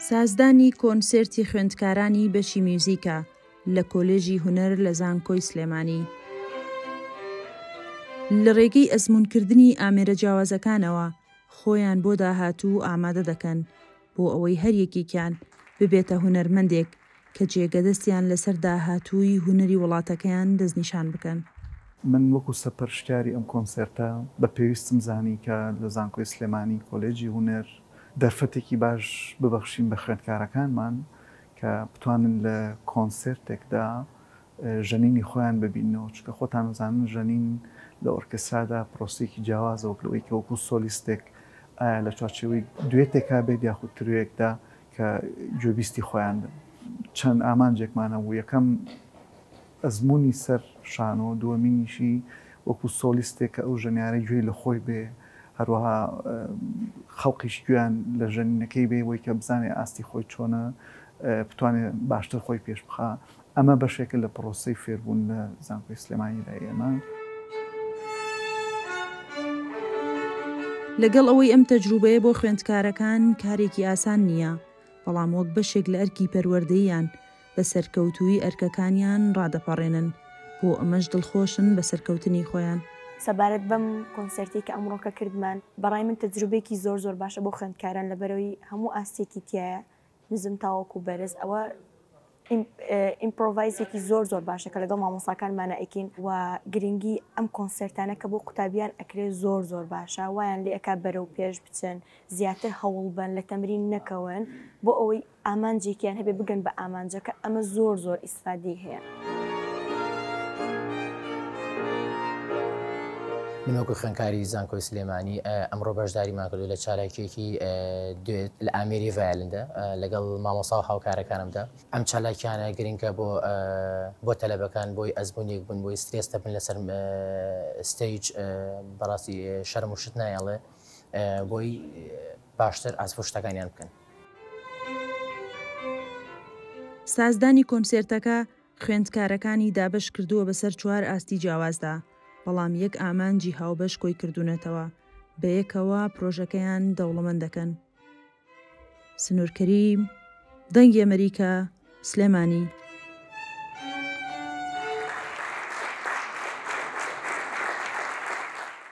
سازدانی کۆنسێرتی خوێندکارانی بەشی میوزیکە لە کۆلێژی هونەر لە زانکۆی سلێمانی. لە ڕێگەی ئەزموونکردنی ئامێرە جیاوازەکانەوە خۆیان بۆ داهاتوو ئامادە دەکەن بۆ ئەوەی هەریەکێکیان ببێتە هونەرمەندێک کە جێگەدەستیان لەسەر داهاتووی هونەری وڵاتەکەیان دەستنیشان بکەن. من وەکو سەپەرشتیاری ئەم کۆنسێرتە بە پێویستم زانی کە لە زانکۆی سلێمانی کۆلێجی هونەر دەرفەتێکی باش ببەخشین بە خوێندکارەکانمان کە بتوانن لە کۆنسێرتێکدا ژەنینی خۆیان ببینەوە، چونکە خۆتان زانن ژەنین لە ئۆرکێسترادا پرۆسێکی جیاوازە وەکلەوەی کە وەکو سۆلیستێک لە چوارچێوەی دوێتێکا بێت یاخود تروەیەکدا کە گوێبیستی خۆیان بن. چەند ئامانجێکمانە بوو. یەکەم ئەزمموی سەر شانۆ، دووەمینیشی وەکو سۆلیستێک کە ئەو ژەنیارەی گوێی لە خۆی بێ، هەروەها خەڵقیش گویان لە ژەنینەکەی بێ وەی کە بزانێ ئاستی خۆی چۆنە بتوانێت باشتر خۆی پێش بخا. ئەمە بەشێکە لە پرۆسەی فێربوون لە زانکۆی سلێمانی لای ئێمە. لەگەڵ ئەوەی ئەم تەجروبەیە بۆ خوێندکارەکان کارێکی ئاسان نییە، بەڵام وەک بەشێک لە ئەرکی پەروەردەییان بە سەرکەوتووی ئەرکەکانیان ڕادەپەڕێنن، بۆ ئەمەش دڵخۆشن بە سەرکەوتنی خۆیان. سەبارەت بەم کۆنسەرتی کە ئەمڕۆکە کردمان، بەڕای من تەجروبێکی زۆر باشە بۆ خوێندکاران لەبەرەوەی هەموو ئاستێکی تایە، نزم تاوەکو بەرز، ئەوە ئیمپرۆڤایزێکی زۆر باشە کە لەگەڵ مامۆستاکانمانە ئەیکین و گرنگی ئەم کۆنسەرتانە کە بۆ قوتابیان ئەکرێ زۆر باشە، وایان لێ ئەکا بەرەو پێش بچن، زیاتر هەوڵ بن، لە تەمرین نەکەون بۆ ئەوەی ئامانجێکیان هەبێ بگەن بە ئامانجەکە. ئەمە زۆر ئیسفادی هەیە. من وەکو خوێندکاری زانکۆی سلێمانی ئەمڕۆ بەشداریمان کردو لە چالاکیەکی دوێت لە ئامێری ڤایۆلیندا لەگەڵ مامۆستا و هاوکارەکانمدا. ئەم چالاکیانە گرنگکە بۆ تەلەبەکان، بۆی ئەزمموونێک بن، بۆی سترێس دەبن لەسەر ستەیج، بەڕاستی شەرم و شت نایەڵێ، بۆی باشتر ئاسپ و شتەکانیان بکەن. سازدانی کۆنسێرتەکە خوێندکارەکانی دابش کردووە بەسەر 4 ئاستی جیاوازدا، بەڵام یەک ئامانجی هاوبەش کۆی کردوونەتەوە، بە یەکەوە پرۆژەکەیان دەوڵەمەند دەکەن. سنوور کەریم، دەنگی ئەمریکا، سلێمانی.